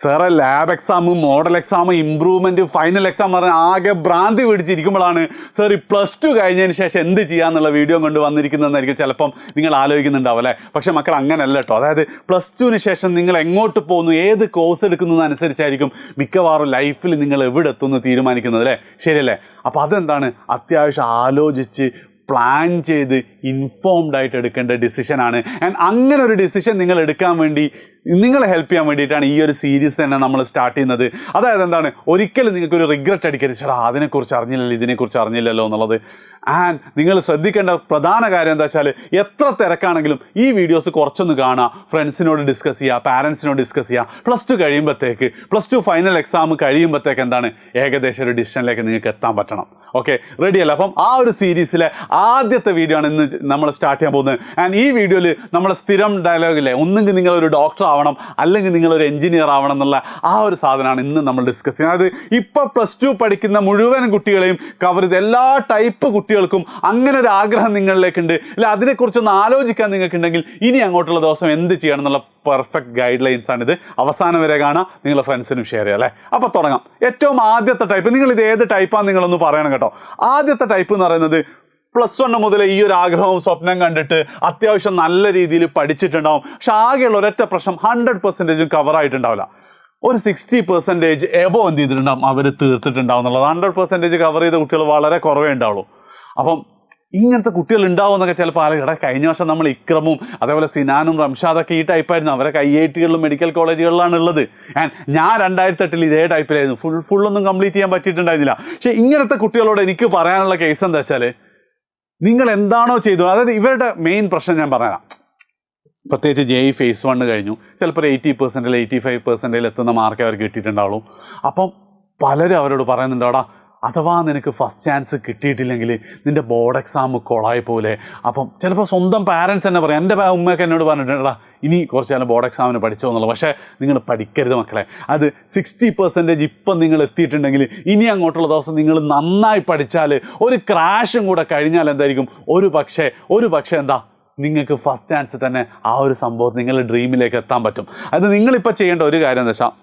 സാറെ lab exam, model exam, improvement, final exam എന്ന് പറഞ്ഞാൽ ആകെ ഭ്രാന്തി പിടിച്ചിരിക്കുമ്പോഴാണ് സാർ ഈ +2 കഴിഞ്ഞതിന് ശേഷം എന്ത് ചെയ്യാന്നുള്ള വീഡിയോ കൊണ്ട് വന്നിരിക്കുന്നതെന്നായിരിക്കും ചിലപ്പം നിങ്ങൾ ആലോചിക്കുന്നുണ്ടാവും അല്ലേ. പക്ഷേ മക്കൾ അങ്ങനെയല്ല കേട്ടോ. അതായത് +2ന് ശേഷം നിങ്ങൾ എങ്ങോട്ട് പോകുന്നു, ഏത് കോഴ്സ് എടുക്കുന്നതനുസരിച്ചായിരിക്കും മിക്കവാറും ലൈഫിൽ നിങ്ങൾ എവിടെ എത്തുന്നു തീരുമാനിക്കുന്നത് അല്ലേ. ശരിയല്ലേ? അപ്പോൾ അതെന്താണ്, അത്യാവശ്യം ആലോചിച്ച് പ്ലാൻ ചെയ്ത് ഇൻഫോംഡ് ആയിട്ട് എടുക്കേണ്ട ഡിസിഷനാണ്. ആൻഡ് അങ്ങനെ ഒരു ഡിസിഷൻ നിങ്ങൾ എടുക്കാൻ വേണ്ടി നിങ്ങളെ ഹെൽപ്പ് ചെയ്യാൻ വേണ്ടിയിട്ടാണ് ഈ ഒരു സീരീസ് തന്നെ നമ്മൾ സ്റ്റാർട്ട് ചെയ്യുന്നത്. അതായത് എന്താണ്, ഒരിക്കലും നിങ്ങൾക്കൊരു റിഗ്രറ്റ് അടിക്കരുത്, ചേട്ടാ അതിനെക്കുറിച്ച് അറിഞ്ഞില്ലല്ലോ, ഇതിനെക്കുറിച്ച് അറിഞ്ഞില്ലല്ലോ എന്നുള്ളത്. ആൻഡ് നിങ്ങൾ ശ്രദ്ധിക്കേണ്ട പ്രധാന കാര്യം എന്താ വെച്ചാൽ, എത്ര തിരക്കാണെങ്കിലും ഈ വീഡിയോസ് കുറച്ചൊന്ന് കാണുക, ഫ്രണ്ട്സിനോട് ഡിസ്കസ് ചെയ്യുക, പാരൻസിനോട് ഡിസ്കസ് ചെയ്യുക. +2 കഴിയുമ്പോഴത്തേക്ക്, +2 ഫൈനൽ എക്സാം കഴിയുമ്പോഴത്തേക്ക് എന്താണ്, ഏകദേശം ഒരു ഡിസിഷനിലേക്ക് നിങ്ങൾക്ക് എത്താൻ പറ്റണം. ഓക്കെ, റെഡി അല്ല? അപ്പം ആ ഒരു സീരീസിലെ ആദ്യത്തെ വീഡിയോ ആണ് ഇന്ന് നമ്മൾ സ്റ്റാർട്ട് ചെയ്യാൻ പോകുന്നത്. ആൻഡ് ഈ വീഡിയോയിൽ നമ്മുടെ സ്ഥിരം ഡയലോഗില്ലേ, ഒന്നെങ്കിൽ നിങ്ങളൊരു ഡോക്ടർ ആവണം, അല്ലെങ്കിൽ നിങ്ങളൊരു എഞ്ചിനീയർ ആവണം എന്നുള്ള ആ ഒരു സാധനമാണ് ഇന്ന് നമ്മൾ ഡിസ്കസ് ചെയ്യുന്നത്. അതായത് ഇപ്പോൾ +2 പഠിക്കുന്ന മുഴുവൻ കുട്ടികളെയും കവർ ചെയ്ത് എല്ലാ ടൈപ്പ് കുട്ടികൾക്കും അങ്ങനെ ഒരു ആഗ്രഹം നിങ്ങളിലേക്കുണ്ട് അല്ലെ, അതിനെക്കുറിച്ചൊന്ന് ആലോചിക്കാൻ നിങ്ങൾക്കുണ്ടെങ്കിൽ ഇനി അങ്ങോട്ടുള്ള ദിവസം എന്ത് ചെയ്യണം എന്നുള്ള പെർഫെക്റ്റ് ഗൈഡ് ലൈൻസ് ആണിത്. അവസാനം വരെ കാണാം, നിങ്ങളുടെ ഫ്രണ്ട്സിനും ഷെയർ ചെയ്യാം അല്ലേ. അപ്പോൾ തുടങ്ങാം. ഏറ്റവും ആദ്യത്തെ ടൈപ്പ്, നിങ്ങൾ ഇത് ഏത് ടൈപ്പാണ് നിങ്ങളൊന്ന് പറയണം കേട്ടോ. ആദ്യത്തെ ടൈപ്പ് എന്ന് പറയുന്നത് +1 മുതൽ ഈ ഒരു ആഗ്രഹവും സ്വപ്നം കണ്ടിട്ട് അത്യാവശ്യം നല്ല രീതിയിൽ പഠിച്ചിട്ടുണ്ടാവും. പക്ഷെ ആകെയുള്ള ഒരൊറ്റ പ്രശ്നം 100% കവർ ആയിട്ടുണ്ടാവില്ല. ഒരു 60% എബോ എന്ത് ചെയ്തിട്ടുണ്ടാവും, അവർ തീർത്തിട്ടുണ്ടാവും എന്നുള്ളത്. 100% കവർ ചെയ്ത കുട്ടികൾ വളരെ കുറവേ ഉണ്ടാവുള്ളൂ. അപ്പം ഇങ്ങനത്തെ കുട്ടികൾ ഉണ്ടാവും എന്നൊക്കെ ചിലപ്പോൾ ആലോചിക്കട്ടെ. കഴിഞ്ഞ വർഷം നമ്മൾ ഇക്രമും അതേപോലെ സിനാനും റംഷാദൊക്കെ ഈ ടൈപ്പായിരുന്നു. അവരൊക്കെ IIT-കളിലും മെഡിക്കൽ കോളേജുകളിലാണ് ഉള്ളത്. ആൻഡ് ഞാൻ 2008 ഇതേ ടൈപ്പിലായിരുന്നു. ഫുള്ളൊന്നും കംപ്ലീറ്റ് ചെയ്യാൻ പറ്റിയിട്ടുണ്ടായിരുന്നില്ല. പക്ഷേ ഇങ്ങനത്തെ കുട്ടികളോട് എനിക്ക് പറയാനുള്ള കേസ് എന്താ വെച്ചാൽ, നിങ്ങൾ എന്താണോ ചെയ്തു, അതായത് ഇവരുടെ മെയിൻ പ്രശ്നം ഞാൻ പറയാം. പ്രത്യേകിച്ച് JEE phase 1 കഴിഞ്ഞു, ചിലപ്പോൾ 80% 85% എത്തുന്ന മാർക്ക് അവർക്ക് കിട്ടിയിട്ടുണ്ടാവുള്ളൂ. അപ്പം പലരും അവരോട് പറയുന്നുണ്ടോടാ, അഥവാ നിനക്ക് ഫസ്റ്റ് ചാൻസ് കിട്ടിയിട്ടില്ലെങ്കിൽ നിൻ്റെ ബോർഡ് എക്സാം കൊളായി പോലെ. അപ്പം ചിലപ്പോൾ സ്വന്തം പാരൻസ് തന്നെ പറയാം. എൻ്റെ ഉമ്മയൊക്കെ എന്നോട് പറഞ്ഞിട്ടുണ്ടാ, ഇനി കുറച്ച് കാലം ബോർഡ് എക്സാമിന് പഠിച്ചോ എന്നുള്ളത്. പക്ഷേ നിങ്ങൾ പഠിക്കരുത് മക്കളെ. അത് 60% ഇപ്പം നിങ്ങൾ എത്തിയിട്ടുണ്ടെങ്കിൽ ഇനി അങ്ങോട്ടുള്ള ദിവസം നിങ്ങൾ നന്നായി പഠിച്ചാൽ ഒരു ക്രാഷും കൂടെ കഴിഞ്ഞാൽ എന്തായിരിക്കും, ഒരു പക്ഷേ എന്താ, നിങ്ങൾക്ക് ഫസ്റ്റ് ചാൻസ് തന്നെ ആ ഒരു സംഭവം നിങ്ങളുടെ ഡ്രീമിലേക്ക് എത്താൻ പറ്റും. അത് നിങ്ങളിപ്പോൾ ചെയ്യേണ്ട ഒരു കാര്യം എന്താ വെച്ചാൽ,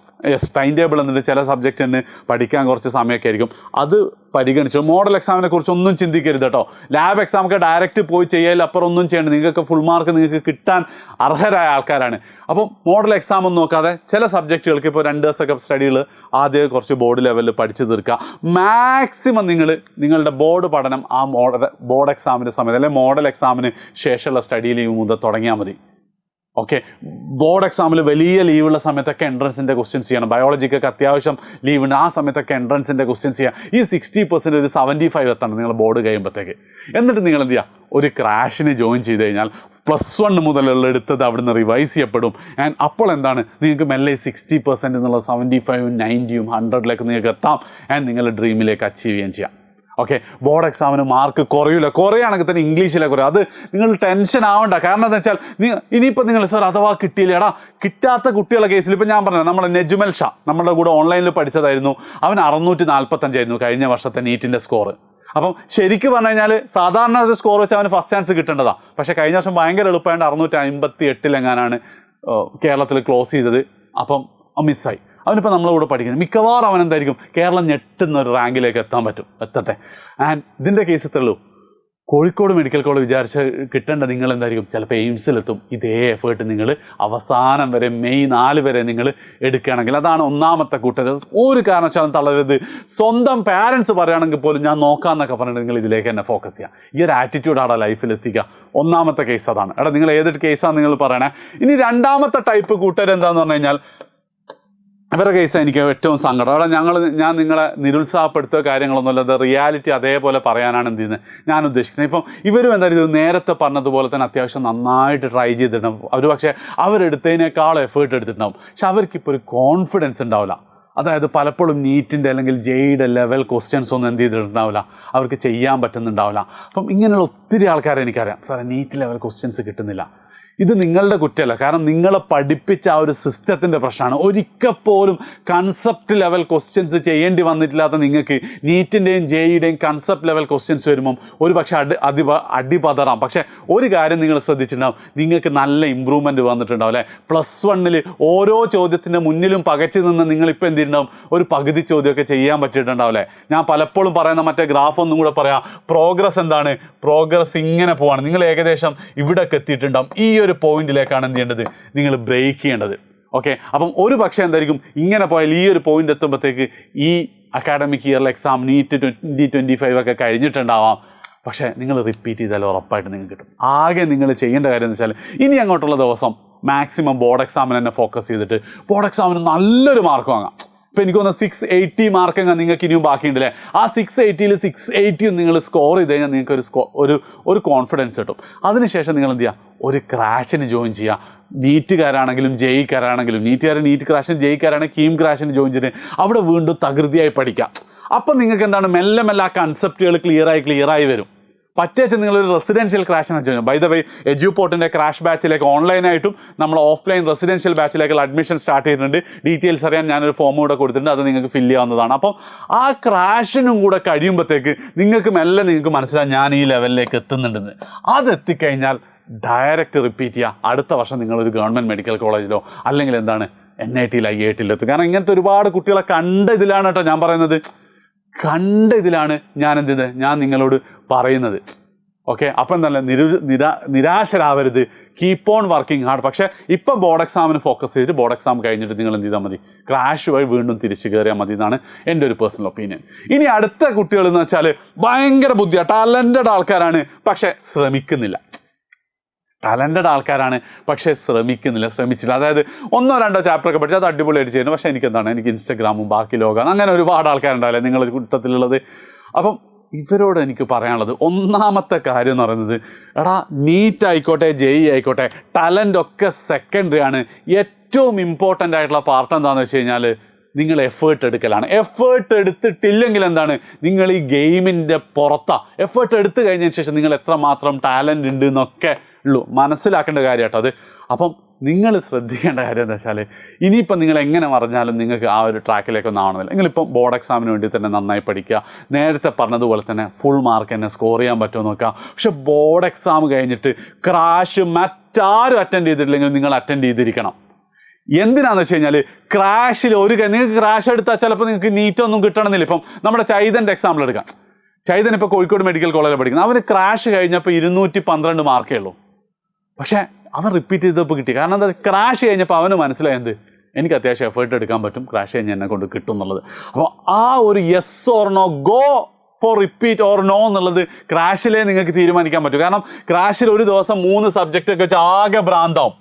ടൈം ടേബിൾ എന്നിട്ട് ചില സബ്ജക്റ്റിന് പഠിക്കാൻ കുറച്ച് സമയമൊക്കെ ആയിരിക്കും, അത് പരിഗണിച്ചു. മോഡൽ എക്സാമിനെ കുറിച്ച് ഒന്നും ചിന്തിക്കരുത് കേട്ടോ. ലാബ് എക്സാമൊക്കെ ഡയറക്റ്റ് പോയി ചെയ്യൽ, അപ്പുറം ഒന്നും ചെയ്യേണ്ട. നിങ്ങൾക്ക് ഫുൾ മാർക്ക് നിങ്ങൾക്ക് കിട്ടാൻ അർഹരായ ആൾക്കാരാണ്. അപ്പം മോഡൽ എക്സാം ഒന്നും നോക്കാതെ ചില സബ്ജക്റ്റുകൾക്ക് ഇപ്പോൾ 2 ദിവസമൊക്കെ സ്റ്റഡികൾ ആദ്യം കുറച്ച് ബോർഡ് ലെവലിൽ പഠിച്ചു തീർക്കുക. മാക്സിമം നിങ്ങളുടെ ബോർഡ് പഠനം ആ ബോർഡ് എക്സാമിൻ്റെ സമയത്ത് അല്ലെങ്കിൽ മോഡൽ എക്സാമിന് ശേഷമുള്ള സ്റ്റഡി ലീവ് മുതൽ തുടങ്ങിയാൽ മതി. ഓക്കെ, ബോർഡ് എക്സാമിൽ വലിയ ലീവുള്ള സമയത്തൊക്കെ എൻട്രൻസിൻ്റെ ക്വസ്റ്റ്യൻസ് ചെയ്യണം. ബയോളജിക്കൊക്കെ അത്യാവശ്യം ലീവുണ്ട്, ആ സമയത്തൊക്കെ എൻട്രൻസിൻ്റെ ക്വസ്റ്റ്യൻസ് ചെയ്യാം. ഈ 60% ഒരു 75 എത്തണം നിങ്ങൾ ബോർഡ് കഴിയുമ്പോഴത്തേക്ക്. എന്നിട്ട് നിങ്ങൾ എന്ത് ചെയ്യുക, ഒരു ക്രാഷിന് ജോയിൻ ചെയ്ത് കഴിഞ്ഞാൽ +1 മുതലുള്ള എടുത്തത് അവിടെ നിന്ന് റിവൈസ് ചെയ്യപ്പെടും. ആൻഡ് അപ്പോൾ എന്താണ്, നിങ്ങൾക്ക് മെല്ലെ 60% എന്നുള്ള 75, 90, 100ലേക്ക് നിങ്ങൾക്ക് എത്താം. ആൻഡ് നിങ്ങളുടെ ഡ്രീമിലേക്ക് അച്ചീവ് ചെയ്യുകയും ചെയ്യാം. ഓക്കെ, ബോർഡ് എക്സാമിന് മാർക്ക് കുറയുകയാണെങ്കിൽ തന്നെ ഇംഗ്ലീഷിലെ കുറയും. അത് നിങ്ങൾ ടെൻഷൻ ആവണ്ട. കാരണം എന്താ വെച്ചാൽ, ഇനിയിപ്പോൾ നിങ്ങൾ സാർ അഥവാ കിട്ടിയില്ലേടാ, കിട്ടാത്ത കുട്ടികളുടെ കേസിൽ ഇപ്പോൾ ഞാൻ പറഞ്ഞു, നമ്മുടെ നെജ്മൽ ഷാ നമ്മുടെ കൂടെ ഓൺലൈനിൽ പഠിച്ചതായിരുന്നു. അവൻ 645 കഴിഞ്ഞ വർഷത്തെ നീറ്റിൻ്റെ സ്കോർ. അപ്പം ശരിക്കും പറഞ്ഞു കഴിഞ്ഞാൽ സാധാരണ ഒരു സ്കോർ വെച്ച് അവന് ഫസ്റ്റ് ചാൻസ് കിട്ടേണ്ടതാണ്. പക്ഷേ കഴിഞ്ഞ വർഷം ഭയങ്കര എളുപ്പമായിട്ട് 658 കേരളത്തിൽ ക്ലോസ് ചെയ്തത്. അപ്പം മിസ്സായി. അവനിപ്പോൾ നമ്മളെ കൂടെ പഠിക്കുന്നത്. മിക്കവാറും അവൻ എന്തായിരിക്കും, കേരളം ഞെട്ടുന്ന ഒരു റാങ്കിലേക്ക് എത്തട്ടെ. ആൻഡ് ഇതിൻ്റെ കേസ് ഇത്രയുള്ളൂ. കോഴിക്കോട് മെഡിക്കൽ കോളേജ് വിചാരിച്ച് കിട്ടേണ്ട നിങ്ങൾ എന്തായിരിക്കും, ചിലപ്പോൾ എയിംസിലെത്തും. ഇതേ എഫേർട്ട് നിങ്ങൾ അവസാനം വരെ മെയ് 4 വരെ നിങ്ങൾ എടുക്കുകയാണെങ്കിൽ, അതാണ് ഒന്നാമത്തെ കൂട്ടർ. ഒരു കാരണവശാലും തളരരുത്. സ്വന്തം പാരൻസ് പറയുകയാണെങ്കിൽ പോലും ഞാൻ നോക്കാമെന്നൊക്കെ പറഞ്ഞിട്ട് നിങ്ങൾ ഇതിലേക്ക് തന്നെ ഫോക്കസ് ചെയ്യുക. ഈ ഒരു ആറ്റിറ്റ്യൂഡാണ് ലൈഫിൽ എത്തിക്കുക. ഒന്നാമത്തെ കേസ് അതാണ്. എടാ, നിങ്ങൾ ഏതൊരു കേസാണ് നിങ്ങൾ പറയണേ. ഇനി രണ്ടാമത്തെ ടൈപ്പ് കൂട്ടർ എന്താണെന്ന് പറഞ്ഞു കഴിഞ്ഞാൽ, അവരുടെ കേസ് എനിക്ക് ഏറ്റവും സങ്കടം. അവിടെ ഞാൻ നിങ്ങളെ നിരുത്സാഹപ്പെടുത്തുക കാര്യങ്ങളൊന്നുമില്ല. അത് റിയാലിറ്റി അതേപോലെ പറയാനാണ് എന്ത് ചെയ്യുന്നത് ഞാൻ ഉദ്ദേശിക്കുന്നത്. ഇപ്പം ഇവരും എന്തായാലും ഇത് നേരത്തെ പറഞ്ഞതുപോലെ തന്നെ അത്യാവശ്യം നന്നായിട്ട് ട്രൈ ചെയ്തിട്ടുണ്ടാവും. അവർ പക്ഷേ അവരെടുത്തതിനേക്കാൾ എഫേർട്ട് എടുത്തിട്ടുണ്ടാവും. പക്ഷെ അവർക്കിപ്പോൾ ഒരു കോൺഫിഡൻസ് ഉണ്ടാവില്ല. അതായത് പലപ്പോഴും നീറ്റിൻ്റെ അല്ലെങ്കിൽ JEE ലെവൽ ക്വസ്റ്റ്യൻസ് ഒന്നും എന്ത് ചെയ്തിട്ടുണ്ടാവില്ല, അവർക്ക് ചെയ്യാൻ പറ്റുന്നുണ്ടാവില്ല. അപ്പം ഇങ്ങനെയുള്ള ഒത്തിരി ആൾക്കാരെ എനിക്കറിയാം, സാറേ നീറ്റ് ലെവൽ ക്വസ്റ്റ്യൻസ് കിട്ടുന്നില്ല. ഇത് നിങ്ങളുടെ കുറ്റമല്ല, കാരണം നിങ്ങളെ പഠിപ്പിച്ച ആ ഒരു സിസ്റ്റത്തിൻ്റെ പ്രശ്നമാണ്. ഒരിക്കൽ പോലും കൺസെപ്റ്റ് ലെവൽ ക്വസ്റ്റ്യൻസ് ചെയ്യേണ്ടി വന്നിട്ടില്ലാത്ത നിങ്ങൾക്ക് നീറ്റിൻ്റെയും ജെഇയുടെയും കൺസെപ്റ്റ് ലെവൽ ക്വസ്റ്റ്യൻസ് വരുമ്പം ഒരു പക്ഷേ അടിപതറാം. പക്ഷേ ഒരു കാര്യം നിങ്ങൾ ശ്രദ്ധിച്ചിട്ടുണ്ടാവും, നിങ്ങൾക്ക് നല്ല ഇമ്പ്രൂവ്മെൻറ്റ് വന്നിട്ടുണ്ടാവും അല്ലേ. +1 ഓരോ ചോദ്യത്തിൻ്റെ മുന്നിലും പകച്ചു നിന്ന് നിങ്ങളിപ്പോൾ എന്ത് ചെയ്തിട്ടുണ്ടാവും, ഒരു പകുതി ചോദ്യമൊക്കെ ചെയ്യാൻ പറ്റിയിട്ടുണ്ടാവും അല്ലേ. ഞാൻ പലപ്പോഴും പറയുന്ന മറ്റേ ഗ്രാഫ് ഒന്നും കൂടെ പറയാം. പ്രോഗ്രസ് എന്താണ്? പ്രോഗ്രസ് ഇങ്ങനെ പോവാണ്. നിങ്ങൾ ഏകദേശം ഇവിടേക്ക് എത്തിയിട്ടുണ്ടാവും. ഈ ഒരു പോയിന്റിലേക്കാണ് എന്ത് ചെയ്യേണ്ടത്, നിങ്ങൾ ബ്രേക്ക് ചെയ്യേണ്ടത്. ഓക്കെ, അപ്പം ഒരു പക്ഷേ എന്തായിരിക്കും, ഇങ്ങനെ പോയാൽ ഈ ഒരു പോയിന്റ് എത്തുമ്പോഴത്തേക്ക് ഈ അക്കാഡമിക് ഇയറിലെ എക്സാം നീറ്റ് 2025 ഒക്കെ കഴിഞ്ഞിട്ടുണ്ടാവാം. പക്ഷേ നിങ്ങൾ റിപ്പീറ്റ് ചെയ്താൽ ഉറപ്പായിട്ട് നിങ്ങൾക്ക് കിട്ടും. ആകെ നിങ്ങൾ ചെയ്യേണ്ട കാര്യം എന്ന് വെച്ചാൽ ഇനി അങ്ങോട്ടുള്ള ദിവസം മാക്സിമം ബോർഡ് എക്സാമിന് തന്നെ ഫോക്കസ് ചെയ്തിട്ട് ബോർഡ് എക്സാമിന് നല്ലൊരു മാർക്ക് വാങ്ങാം. ഇപ്പോൾ എനിക്ക് തോന്നുന്നു 680 മാർക്ക് നിങ്ങൾക്ക് ഇനിയും ബാക്കിയുണ്ടല്ലേ. ആ 680ൽ 680 നിങ്ങൾ സ്കോർ ചെയ്ത് കഴിഞ്ഞാൽ നിങ്ങൾക്ക് ഒരു കോൺഫിഡൻസ് കിട്ടും. അതിനുശേഷം നിങ്ങൾ എന്ത് ചെയ്യുക, ഒരു ക്രാഷിന് ജോയിൻ ചെയ്യുക. നീറ്റുകാരാണെങ്കിലും ജെഇക്കാരാണെങ്കിലും, നീറ്റ് ക്രാഷിന് ജെഇക്കാരാണെങ്കിൽ കീം ക്രാഷിന് ജോയിൻ ചെയ്ത് അവിടെ വീണ്ടും തകൃതിയായി പഠിക്കാം. അപ്പം നിങ്ങൾക്ക് എന്താണ്, മെല്ലെ മെല്ലെ ആ കൺസെപ്റ്റുകൾ ക്ലിയറായി വരും. പറ്റുവെച്ച് നിങ്ങളൊരു റെസിഡൻഷ്യൽ ക്രാഷിനെ ചെയ്യുന്നത്. ബൈ ദ വേ, എഡ്യൂപോർട്ടിൻ്റെ ക്രാഷ് ബാച്ചിലേക്ക് ഓൺലൈനായിട്ടും നമ്മൾ ഓഫ്ലൈൻ റെസിഡൻഷ്യൽ ബാച്ചിലേക്കുള്ള അഡ്മിഷൻ സ്റ്റാർട്ട് ചെയ്തിട്ടുണ്ട്. ഡീറ്റെയിൽസ് അറിയാൻ ഞാനൊരു ഫോം കൂടെ കൊടുത്തിട്ടുണ്ട്, അത് നിങ്ങൾക്ക് ഫില്ല് ചെയ്യാവുന്നതാണ്. അപ്പം ആ ക്രാഷിനും കൂടെ കഴിയുമ്പോഴത്തേക്ക് നിങ്ങൾക്ക് മനസ്സിലാവും ഞാൻ ഈ ലെവലിലേക്ക് എത്തുന്നുണ്ടെന്ന്. അതെത്തിക്കഴിഞ്ഞാൽ ഡയറക്റ്റ് റിപ്പീറ്റ് ചെയ്യുക. അടുത്ത വർഷം നിങ്ങളൊരു ഗവൺമെൻറ് മെഡിക്കൽ കോളേജിലോ അല്ലെങ്കിൽ എന്താണ് NITയിൽ IITയിൽ എത്തും. കാരണം ഇങ്ങനത്തെ ഒരുപാട് കുട്ടികളെ കണ്ട ഇതിലാണ് കേട്ടോ ഞാൻ പറയുന്നത്, കണ്ട ഇതിലാണ് ഞാൻ നിങ്ങളോട് പറയുന്നത്. ഓക്കെ, അപ്പം എന്തായാലും നിരാശരാവരുത്, കീപ്പ് ഓൺ വർക്കിംഗ് ഹാർഡ്. പക്ഷേ ഇപ്പോൾ ബോർഡ് എക്സാമിന് ഫോക്കസ് ചെയ്തിട്ട് ബോർഡ് എക്സാം കഴിഞ്ഞിട്ട് നിങ്ങൾ എന്ത് ചെയ്താൽ മതി, ക്രാഷ് വഴി വീണ്ടും തിരിച്ചു കയറിയാൽ മതി എന്നാണ് എൻ്റെ ഒരു പേഴ്സണൽ ഒപ്പീനിയൻ. ഇനി അടുത്ത കുട്ടികൾ എന്ന് വെച്ചാൽ ഭയങ്കര ബുദ്ധിയാണ്, ടാലൻറ്റഡ് ആൾക്കാരാണ്, പക്ഷേ ശ്രമിക്കുന്നില്ല. ശ്രമിച്ചില്ല. അതായത് 1-2 ചാപ്റ്ററൊക്കെ പഠിച്ചാൽ അത് അടിപൊളിയായിട്ട് ചെയ്യുന്നു. പക്ഷേ എനിക്ക് ഇൻസ്റ്റഗ്രാമും ബാക്കി ലോകമാണ്, അങ്ങനെ ഒരുപാട് ആൾക്കാരുണ്ടാവില്ലേ നിങ്ങളുടെ കൂട്ടത്തിലുള്ളത്. അപ്പം ഇവരോട് എനിക്ക് പറയാനുള്ളത്, ഒന്നാമത്തെ കാര്യം എന്ന് പറയുന്നത്, എടാ നീറ്റ് ആയിക്കോട്ടെ ജെഇ ആയിക്കോട്ടെ ടാലൻ്റ് ഒക്കെ സെക്കൻഡറി ആണ്. ഏറ്റവും ഇമ്പോർട്ടൻ്റ് ആയിട്ടുള്ള പാർട്ട് എന്താണെന്ന് വെച്ച് കഴിഞ്ഞാൽ നിങ്ങൾ എഫേർട്ട് എടുക്കലാണ്. എഫേർട്ട് എടുത്തിട്ടില്ലെങ്കിൽ എന്താണ്, നിങ്ങൾ ഈ ഗെയിമിൻ്റെ പുറത്താണ്. എഫേർട്ട് എടുത്തു കഴിഞ്ഞതിന് ശേഷം നിങ്ങൾ എത്രമാത്രം ടാലൻ്റ് ഉണ്ട് എന്നൊക്കെ ഉള്ളൂ മനസ്സിലാക്കേണ്ട കാര്യം കേട്ടോ അത്. അപ്പം നിങ്ങൾ ശ്രദ്ധിക്കേണ്ട കാര്യം എന്താ വെച്ചാൽ, ഇനിയിപ്പോൾ നിങ്ങൾ എങ്ങനെ പറഞ്ഞാലും നിങ്ങൾക്ക് ആ ഒരു ട്രാക്കിലേക്കൊന്നും ആവണമെന്നില്ല. നിങ്ങളിപ്പം ബോർഡ് എക്സാമിന് വേണ്ടി തന്നെ നന്നായി പഠിക്കുക. നേരത്തെ പറഞ്ഞതുപോലെ തന്നെ ഫുൾ മാർക്ക് തന്നെ സ്കോർ ചെയ്യാൻ പറ്റുമോ നോക്കുക. പക്ഷെ ബോർഡ് എക്സാം കഴിഞ്ഞിട്ട് ക്രാഷ് മറ്റാരും അറ്റൻഡ് ചെയ്തിട്ടില്ലെങ്കിൽ നിങ്ങൾ അറ്റൻഡ് ചെയ്തിരിക്കണം. എന്തിനാണെന്ന് വെച്ച് കഴിഞ്ഞാൽ ക്രാഷിൽ നിങ്ങൾക്ക് ക്രാഷ് എടുത്താൽ ചിലപ്പോൾ നിങ്ങൾക്ക് നീറ്റൊന്നും കിട്ടണമെന്നില്ല. ഇപ്പം നമ്മുടെ ചൈതൻ്റെ എക്സാമ്പിൾ എടുക്കാം. ചൈതൻ ഇപ്പോൾ കോഴിക്കോട് മെഡിക്കൽ കോളേജിൽ പഠിക്കുന്നത്. അവന് ക്രാഷ് കഴിഞ്ഞപ്പോൾ 212 മാർക്കേ ഉള്ളൂ. പക്ഷേ അവൻ റിപ്പീറ്റ് ചെയ്തപ്പോൾ കിട്ടി. കാരണം എന്താ, ക്രാഷ് കഴിഞ്ഞപ്പോൾ അവന് മനസ്സിലായത് എനിക്ക് അത്യാവശ്യം എഫേർട്ട് എടുക്കാൻ പറ്റും, ക്രാഷ് കഴിഞ്ഞ് എന്നെ കൊണ്ട് കിട്ടും എന്നുള്ളത്. അപ്പോൾ ആ ഒരു yes or no, go for repeat or no എന്നുള്ളത് ക്രാഷിലേ നിങ്ങൾക്ക് തീരുമാനിക്കാൻ പറ്റും. കാരണം ക്രാഷിൽ ഒരു ദിവസം 3 സബ്ജക്റ്റൊക്കെ വെച്ച് ആകെ ഭ്രാന്താവും.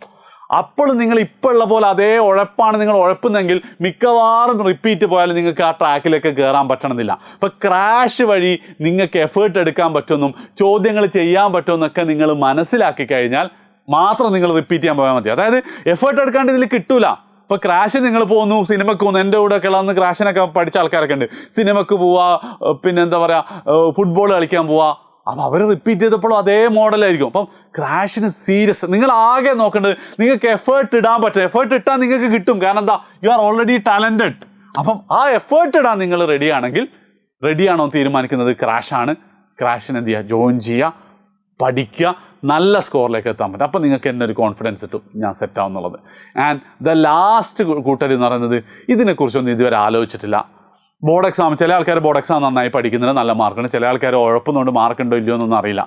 അപ്പോൾ നിങ്ങൾ ഇപ്പോൾ ഉള്ള പോലെ അതേ ഉഴപ്പാണ് നിങ്ങൾ ഉഴപ്പുന്നെങ്കിൽ മിക്കവാറും റിപ്പീറ്റ് പോയാലും നിങ്ങൾക്ക് ആ ട്രാക്കിലേക്ക് കയറാൻ പറ്റണമെന്നില്ല. അപ്പോൾ ക്രാഷ് വഴി നിങ്ങൾക്ക് എഫേർട്ട് എടുക്കാൻ പറ്റുമെന്നും ചോദ്യങ്ങൾ ചെയ്യാൻ പറ്റുമെന്നൊക്കെ നിങ്ങൾ മനസ്സിലാക്കി കഴിഞ്ഞാൽ മാത്രം നിങ്ങൾ റിപ്പീറ്റ് ചെയ്യാൻ പോയാൽ മതി. അതായത് എഫേർട്ട് എടുക്കാണ്ട് ഇതിൽ കിട്ടൂല. ഇപ്പോൾ ക്രാഷ് നിങ്ങൾ പോകുന്നു, സിനിമയ്ക്ക് പോകുന്നു. എൻ്റെ കൂടെ ഒക്കെ ഉള്ള ക്രാഷിനൊക്കെ പഠിച്ച ആൾക്കാരൊക്കെ ഉണ്ട്. സിനിമയ്ക്ക് പോവുക, പിന്നെ എന്താ പറയുക, ഫുട്ബോൾ കളിക്കാൻ പോവുക. അപ്പോൾ അവർ റിപ്പീറ്റ് ചെയ്തപ്പോഴും അതേ മോഡലായിരിക്കും. അപ്പം ക്രാഷിന് സീരിയസ് നിങ്ങൾ ആകെ നോക്കേണ്ടത്, നിങ്ങൾക്ക് എഫേർട്ട് ഇടാൻ പറ്റും. എഫേർട്ട് ഇട്ടാൽ നിങ്ങൾക്ക് കിട്ടും. കാരണം എന്താ, യു ആർ ഓൾറെഡി ടാലൻറ്റഡ്. അപ്പം ആ എഫേർട്ട് ഇടാൻ നിങ്ങൾ റെഡിയാണോ തീരുമാനിക്കുന്നത് ക്രാഷാണ്. ക്രാഷിന് എന്ത് ചെയ്യുക, ജോയിൻ ചെയ്യുക, പഠിക്കുക, നല്ല സ്കോറിലേക്ക് എത്താൻ പറ്റും. അപ്പോൾ നിങ്ങൾക്ക് തന്നെ ഒരു കോൺഫിഡൻസ് കിട്ടും, ഞാൻ സെറ്റാവുന്നുള്ളത്. ആൻഡ് ദ ലാസ്റ്റ് കൂട്ടർ എന്ന് പറയുന്നത്, ഇതിനെക്കുറിച്ചൊന്നും ഇതുവരെ ആലോചിച്ചിട്ടില്ല. ബോർഡ് എക്സാം, ചില ആൾക്കാർ ബോർഡ് എക്സാം നന്നായി പഠിക്കുന്നതിന് നല്ല മാർക്കുണ്ട്, ചില ആൾക്കാർ ഉഴപ്പുന്നതുകൊണ്ട് മാർക്കുണ്ടോ ഇല്ലയോ എന്നൊന്നും അറിയില്ല.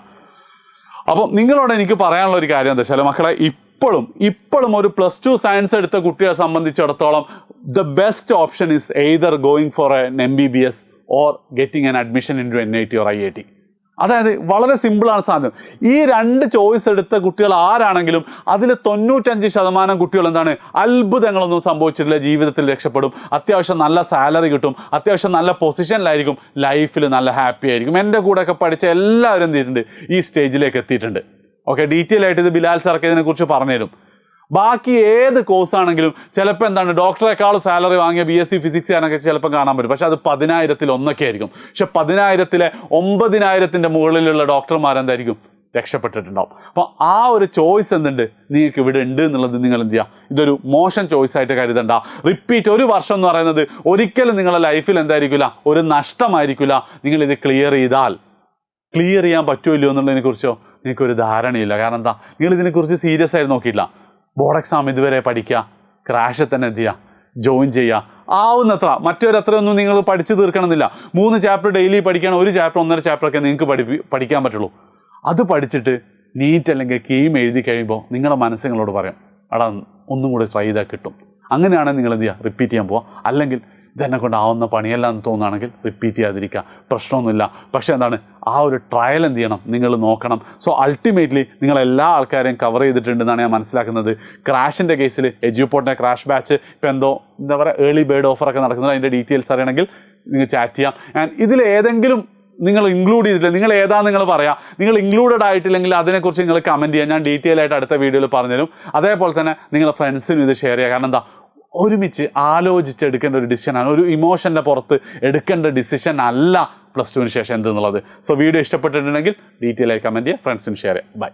അപ്പം നിങ്ങളോട് എനിക്ക് പറയാനുള്ള ഒരു കാര്യം എന്താ വെച്ചാൽ, മക്കളെ ഇപ്പോഴും ഒരു +2 സയൻസ് എടുത്ത കുട്ടികളെ സംബന്ധിച്ചിടത്തോളം the best option is either going for an MBBS or getting an admission into NIT or IIT. അതായത് വളരെ സിമ്പിളാണ് സാധനം. ഈ 2 ചോയ്സ് എടുത്ത കുട്ടികൾ ആരാണെങ്കിലും അതിൽ 95% കുട്ടികൾ എന്താണ്, അത്ഭുതങ്ങളൊന്നും സംഭവിച്ചിട്ടില്ല, ജീവിതത്തിൽ രക്ഷപ്പെടും, അത്യാവശ്യം നല്ല സാലറി കിട്ടും, അത്യാവശ്യം നല്ല പൊസിഷനിലായിരിക്കും, ലൈഫിൽ നല്ല ഹാപ്പി ആയിരിക്കും. എൻ്റെ കൂടെയൊക്കെ പഠിച്ച എല്ലാവരും എന്തിട്ടുണ്ട്, ഈ സ്റ്റേജിലേക്ക് എത്തിയിട്ടുണ്ട്. ഓക്കെ, ഡീറ്റെയിൽ ആയിട്ട് ഇത് ബിലാൽ സാർക്ക് ഇതിനെക്കുറിച്ച് പറഞ്ഞുതരും. ബാക്കി ഏത് കോഴ്സാണെങ്കിലും ചിലപ്പോൾ എന്താണ്, ഡോക്ടറെക്കാൾ സാലറി വാങ്ങിയ BSc ഫിസിക്സ് ഞാനൊക്കെ ചിലപ്പോൾ കാണാൻ പറ്റും. പക്ഷെ അത് 10,000-ൽ 1 ആയിരിക്കും. പക്ഷെ 10,000-ലെ 9,000-ൻ്റെ മുകളിലുള്ള ഡോക്ടർമാരെന്തായിരിക്കും, രക്ഷപ്പെട്ടിട്ടുണ്ടാവും. അപ്പോൾ ആ ഒരു ചോയ്സ് എന്തുണ്ട് നിങ്ങൾക്ക് ഇവിടെ ഉണ്ട് എന്നുള്ളത് നിങ്ങൾ എന്ത് ചെയ്യുക, ഇതൊരു മോശം ചോയ്സ് ആയിട്ട് കരുതണ്ട. റിപ്പീറ്റ് 1 വർഷം എന്ന് പറയുന്നത് ഒരിക്കലും നിങ്ങളുടെ ലൈഫിൽ എന്തായിരിക്കില്ല, ഒരു നഷ്ടമായിരിക്കില്ല. നിങ്ങളിത് ക്ലിയർ ചെയ്താൽ. ക്ലിയർ ചെയ്യാൻ പറ്റുമോ ഇല്ലയോ എന്നുള്ളതിനെക്കുറിച്ചോ നിങ്ങൾക്കൊരു ധാരണയില്ല. കാരണം എന്താ, നിങ്ങൾ ഇതിനെക്കുറിച്ച് സീരിയസ് ആയിട്ട് നോക്കിയിട്ടില്ല. ബോർഡ് എക്സാം ഇതുവരെ പഠിക്കുക, ക്രാഷ് തന്നെ എന്ത് ചെയ്യുക, ജോയിൻ ചെയ്യുക. ആവുന്നത്ര മറ്റൊരത്രയൊന്നും നിങ്ങൾ പഠിച്ചു തീർക്കണമെന്നില്ല. 3 ചാപ്റ്റർ ഡെയിലി പഠിക്കണം, 1 ചാപ്റ്റർ 1.5 ചാപ്റ്ററൊക്കെ നിങ്ങൾക്ക് പഠിക്കാൻ പറ്റുള്ളൂ. അത് പഠിച്ചിട്ട് നീറ്റ് അല്ലെങ്കിൽ കീം എഴുതി കഴിയുമ്പോൾ നിങ്ങളുടെ മനസ്സുകളോട് പറയും, എടാ ഒന്നും കൂടി ട്രൈ ചെയ്താൽ കിട്ടും. അങ്ങനെയാണെങ്കിൽ നിങ്ങൾ എന്ത് ചെയ്യുക, റിപ്പീറ്റ് ചെയ്യാൻ പോവുക. അല്ലെങ്കിൽ ഇതെന്നെ കൊണ്ടാവുന്ന പണിയല്ല എന്ന് തോന്നുകയാണെങ്കിൽ റിപ്പീറ്റ് ചെയ്യാതിരിക്കുക, പ്രശ്നമൊന്നുമില്ല. പക്ഷേ എന്താണ്, ആ ഒരു ട്രയൽ എന്ത് ചെയ്യണം, നിങ്ങൾ നോക്കണം. സോ അൾട്ടിമേറ്റ്ലി നിങ്ങൾ എല്ലാ ആൾക്കാരെയും കവർ ചെയ്തിട്ടുണ്ടെന്നാണ് ഞാൻ മനസ്സിലാക്കുന്നത്. ക്രാഷിൻ്റെ കേസിൽ എജ്യൂപോർട്ടിൻ്റെ ക്രാഷ് ബാച്ച് ഇപ്പോൾ എന്തോ എന്താ പറയുക ഏർലി ബേർഡ് ഓഫറൊക്കെ നടക്കുന്നത്, അതിൻ്റെ ഡീറ്റെയിൽസ് അറിയണമെങ്കിൽ നിങ്ങൾ ചാറ്റ് ചെയ്യാം. ആൻഡ് ഇതിൽ ഏതെങ്കിലും നിങ്ങൾ ഇൻക്ലൂഡ് ചെയ്തിട്ടില്ല, നിങ്ങൾ ഏതാ നിങ്ങൾ പറയാം. നിങ്ങൾ ഇൻക്ലൂഡഡ് ആയിട്ടില്ലെങ്കിൽ അതിനെക്കുറിച്ച് നിങ്ങൾ കമൻറ്റ് ചെയ്യാം, ഞാൻ ഡീറ്റെയിൽ ആയിട്ട് അടുത്ത വീഡിയോയിൽ പറഞ്ഞുതരും. അതേപോലെ തന്നെ നിങ്ങളുടെ ഫ്രണ്ട്സിനും ഇത് ഷെയർ ചെയ്യുക. കാരണം എന്താ, ഒരുമിച്ച് ആലോചിച്ച് എടുക്കേണ്ട ഒരു ഡിസിഷനാണ്, ഒരു ഇമോഷൻ്റെ പുറത്ത് എടുക്കേണ്ട ഡിസിഷൻ അല്ല +2 ശേഷം എന്തെന്നുള്ളത്. സോ വീഡിയോ ഇഷ്ടപ്പെട്ടിട്ടുണ്ടെങ്കിൽ ഡീറ്റെയിൽ ആയി കമൻറ്റ് ചെയ്യുക, ഫ്രണ്ട്സിനും ഷെയർ ചെയ്യുക. ബൈ.